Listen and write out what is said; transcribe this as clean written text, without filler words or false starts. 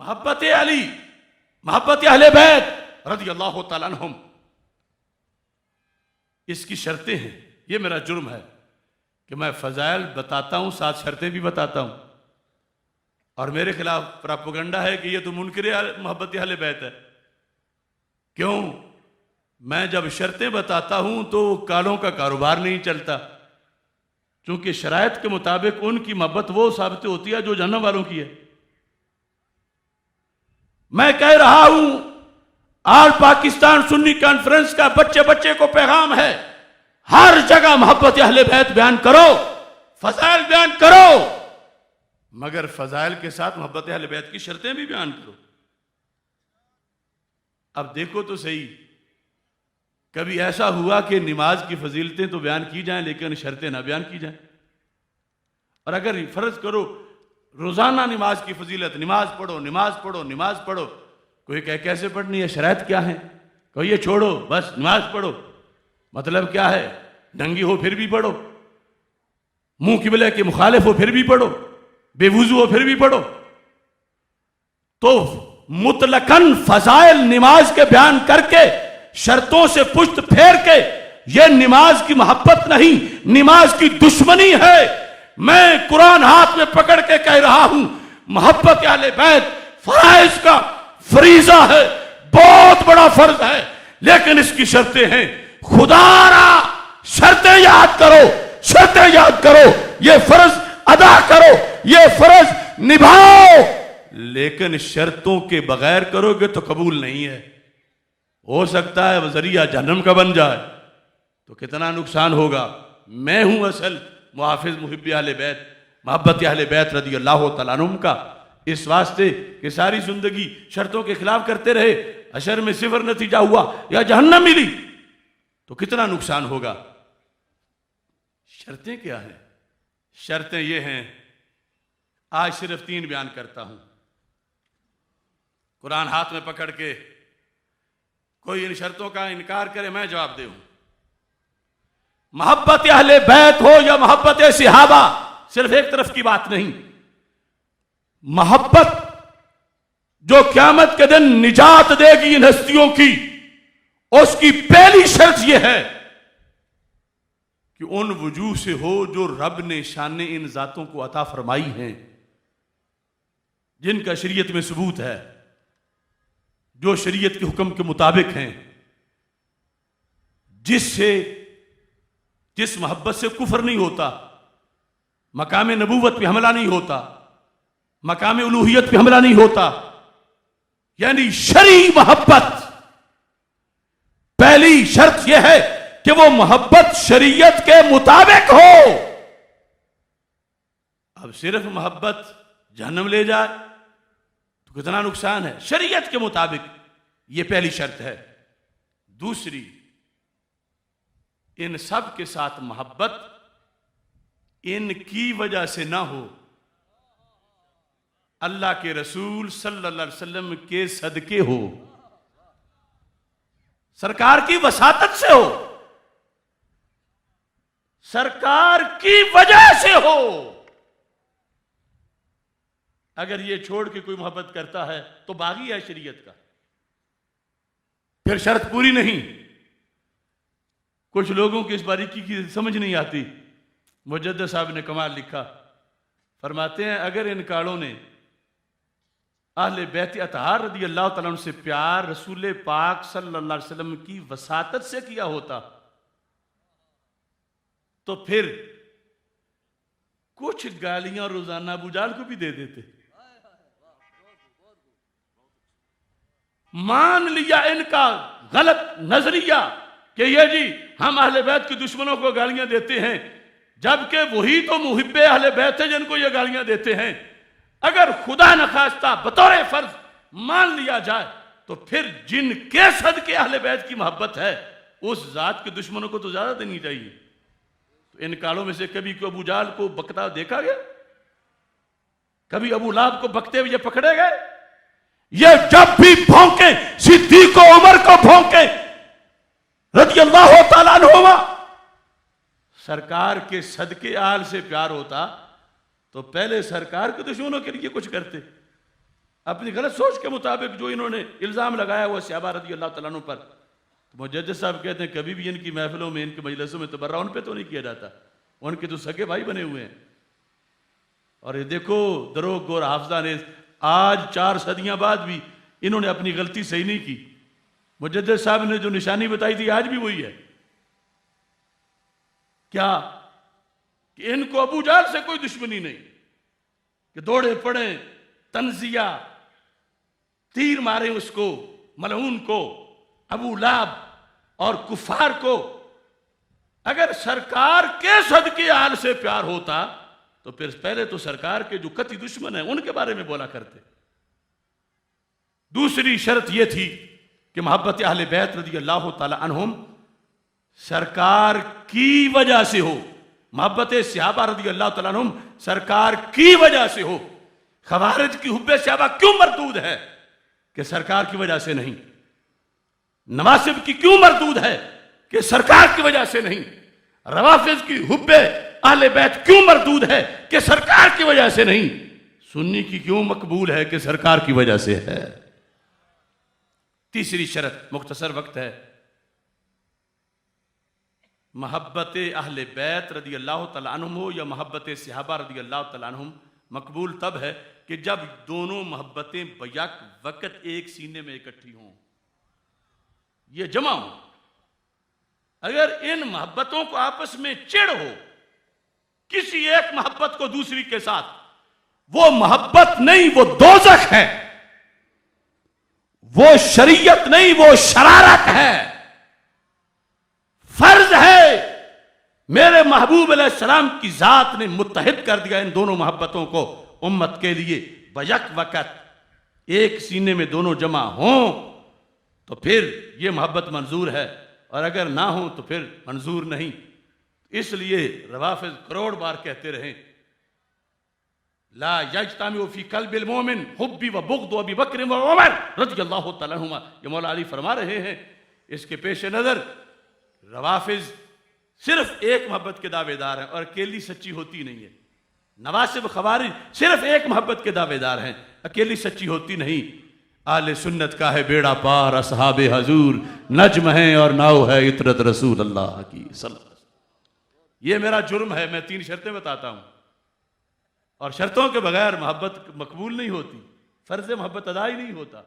मोहब्बत अली, मोहब्बत अहले बैत रज़ी अल्लाह तआला अन्हुम, इसकी शर्तें हैं। ये मेरा जुर्म है कि मैं फजाइल बताता हूं, साथ शर्तें भी बताता हूं, और मेरे खिलाफ प्रोपेगेंडा है कि ये तो मुनकिर मोहब्बत अहले बैत है। क्यों? मैं जब शर्तें बताता हूं तो कालों का कारोबार नहीं चलता, क्योंकि शरायत के मुताबिक उनकी मोहब्बत वो साबित होती है जो जहन्नम वालों की है। मैं कह रहा हूं, आज पाकिस्तान सुन्नी कॉन्फ्रेंस का बच्चे बच्चे को पैगाम है, हर जगह मोहब्बत अहले बैत बयान करो, फजाइल बयान करो, मगर फजाइल के साथ मोहब्बत अहले बैत की शर्तें भी बयान करो। अब देखो तो सही, कभी ऐसा हुआ कि नमाज की फजीलतें तो बयान की जाएं लेकिन शर्तें ना बयान की जाएं। और अगर फर्ज करो रोजाना नमाज की फजीलत, नमाज पढ़ो, नमाज पढ़ो, नमाज पढ़ो, कोई कहे कैसे पढ़नी है, शरायत क्या है, कोई ये छोड़ो बस नमाज पढ़ो, मतलब क्या है, नंगी हो फिर भी पढ़ो, मुंह किबले के मुखालिफ हो फिर भी पढ़ो, बेवुजू हो फिर भी पढ़ो। तो मुतलकन फजाइल नमाज के बयान करके शर्तों से पुष्ट फेर के, यह नमाज की मोहब्बत नहीं, नमाज की दुश्मनी है। मैं कुरान हाथ में पकड़ के कह रहा हूं, मोहब्बत अहले बैत फराइज का फरीजा है, बहुत बड़ा फर्ज है, लेकिन इसकी शर्तें हैं। खुदारा शर्तें याद करो, शर्तें याद करो, ये फर्ज अदा करो, ये फर्ज निभाओ, लेकिन शर्तों के बगैर करोगे तो कबूल नहीं है। हो सकता है वज़रिया जहन्नम का बन जाए तो कितना नुकसान होगा। मैं हूं असल मुहाफिज मुहिब्बे अहले बैत, मोहब्बत अहले बैत रज़ी अल्लाह तआला अन्हुम का, इस वास्ते कि सारी जिंदगी शर्तों के खिलाफ करते रहे, अशर में सिफर नतीजा हुआ या जहन्नम मिली तो कितना नुकसान होगा। शर्तें क्या हैं? शर्तें ये हैं, आज सिर्फ 3 बयान करता हूं, कुरान हाथ में पकड़ के कोई इन शर्तों का इनकार करे मैं जवाब दूं। मोहब्बत अहले बैत हो या मोहब्बत सहाबा, सिर्फ एक तरफ की बात नहीं। मोहब्बत जो क़यामत के दिन निजात देगी इन हस्तियों की, उसकी पहली शर्त यह है कि उन वजूह से हो जो रब ने शान इन जातों को अता फरमाई हैं, जिनका शरीयत में सबूत है, जो शरीयत के हुक्म के मुताबिक हैं, जिस मोहब्बत से कुफर नहीं होता, मकाम नबूवत पे हमला नहीं होता, मकाम उलूहियत पे हमला नहीं होता, यानी शरई मोहब्बत। पहली शर्त यह है कि वो मोहब्बत शरीयत के मुताबिक हो। अब सिर्फ मोहब्बत जहन्नम ले जाए तो कितना नुकसान है। शरीयत के मुताबिक, यह पहली शर्त है। दूसरी, इन सब के साथ मोहब्बत इनकी वजह से ना हो, अल्लाह के रसूल सल्लल्लाहु अलैहि वसल्लम के सदके हो, सरकार की वसातत से हो, सरकार की वजह से हो। अगर ये छोड़ के कोई मोहब्बत करता है तो बागी है शरीयत का, फिर शर्त पूरी नहीं। कुछ लोगों की इस बारीकी की समझ नहीं आती। मुजद्दिद साहब ने कमाल लिखा, फरमाते हैं अगर इन कालों ने अहले बैत अतहार रज़ी अल्लाह तआला अन्हु से प्यार रसूल पाक सल्लल्लाहु अलैहि वसल्लम की वसातत से किया होता तो फिर कुछ गालियां रोजाना अबू जाल को भी दे देते। मान लिया इनका गलत नजरिया कि ये जी हम अहले बैत के दुश्मनों को गालियां देते हैं, जबकि वही तो मुहिब्बे अहले बैत है जिनको ये गालियां देते हैं। अगर खुदा न खास्ता बतौर फर्ज मान लिया जाए तो फिर जिनके सदके अहले बैत की मोहब्बत है उस जात के दुश्मनों को तो ज्यादा देनी चाहिए। तो इन कालों में से कभी को अबू जाल को बकता देखा गया? कभी अबू लाहब को बकते हुए पकड़े गए? ये जब भी भौंके, सिद्दीक को उमर को भौंके रज़ी अल्लाह तआला अन्हुमा, सरकार के सदके आल से प्यार होता तो पहले सरकार के दुश्मनों के लिए कुछ करते। अपनी गलत सोच के मुताबिक जो इन्होंने इल्ज़ाम लगाया हुआ सहाबा रज़ी अल्लाह तआला अन्हुम पर। तो मुजद्दिद साहब कहते हैं कभी भी इनकी महफिलों में, इनके मजलिसों में तबर्रा उन पे तो नहीं किया जाता, उनके तो सगे भाई बने हुए हैं। और ये देखो दरोग और हाफजा ने आज 4 सदियां बाद भी इन्होंने अपनी गलती सही नहीं की। मुजद्दिद साहब ने जो निशानी बताई थी आज भी वही है। क्या कि इनको अबू जहल से कोई दुश्मनी नहीं, कि दौड़े पड़े तंजिया तीर मारे उसको, मलऊन को, अबू लाब और कुफार को। अगर सरकार के सदके आल से प्यार होता तो फिर पहले तो सरकार के जो कति दुश्मन है उनके बारे में बोला करते। दूसरी शर्त यह थी कि मोहब्बत अहले बैत रज़ी अल्लाह तआला अन्हुम सरकार की वजह से हो, मोहब्बत सहाबा रज़ी अल्लाह तआला अन्हुम सरकार की वजह से हो। खवारिज की हुब्बे सहाबा क्यों मरदूद है कि सरकार की वजह से नहीं। नवासिब की क्यों मरदूद है कि सरकार की वजह से नहीं। रवाफिज की हुब्बे अहले बैत क्यों मरदूद है कि सरकार की वजह से नहीं। सुन्नी की क्यों मकबूल है कि सरकार की वजह से है। तीसरी शर्त, मुख्तसर वक्त है, मोहब्बत अहले बैत रज़ी अल्लाह तआला अन्हुम हो या मोहब्बत सहाबा रज़ी अल्लाह तआला अन्हुम, मकबूल तब है कि जब दोनों मोहब्बतें बैक वक्त एक सीने में इकट्ठी हों, ये जमा हो। अगर इन मोहब्बतों को आपस में चिढ़ हो किसी एक मोहब्बत को दूसरी के साथ, वो मोहब्बत नहीं, वो दोज़ख है, वो शरीयत नहीं, वो शरारत है। फर्ज है मेरे महबूब अलैहिस्सलाम की जात ने मुत्तहिद कर दिया इन दोनों मोहब्बतों को उम्मत के लिए। बयक वक़्त एक सीने में दोनों जमा हों तो फिर ये मोहब्बत मंजूर है, और अगर ना हो तो फिर मंजूर नहीं। इसलिए रवाफिज करोड़ बार कहते रहे, ला यज्तमिउ फी क़ल्बिल मोमिन हुब्बी व बुग़्दु अबी बकर व उमर रज़ियल्लाहु तआला अन्हुमा। ये मौला अली फरमा रहे हैं। इसके पेश नज़र रवाफिज सिर्फ एक मोहब्बत के दावेदार हैं और अकेली सच्ची होती नहीं है। नवासिब खवारिज सिर्फ एक मोहब्बत के दावेदार हैं, अकेली सच्ची होती नहीं। आले सुन्नत का है बेड़ा पार, असहाबे हजूर नज्म है और नाव है इतरत रसूल अल्लाह की सल्लल्लाहु अलैहि वसल्लम। ये मेरा जुर्म है, मैं 3 शर्तें बताता हूं, और शर्तों के बगैर मोहब्बत मकबूल नहीं होती, फर्ज मोहब्बत अदा ही नहीं होता।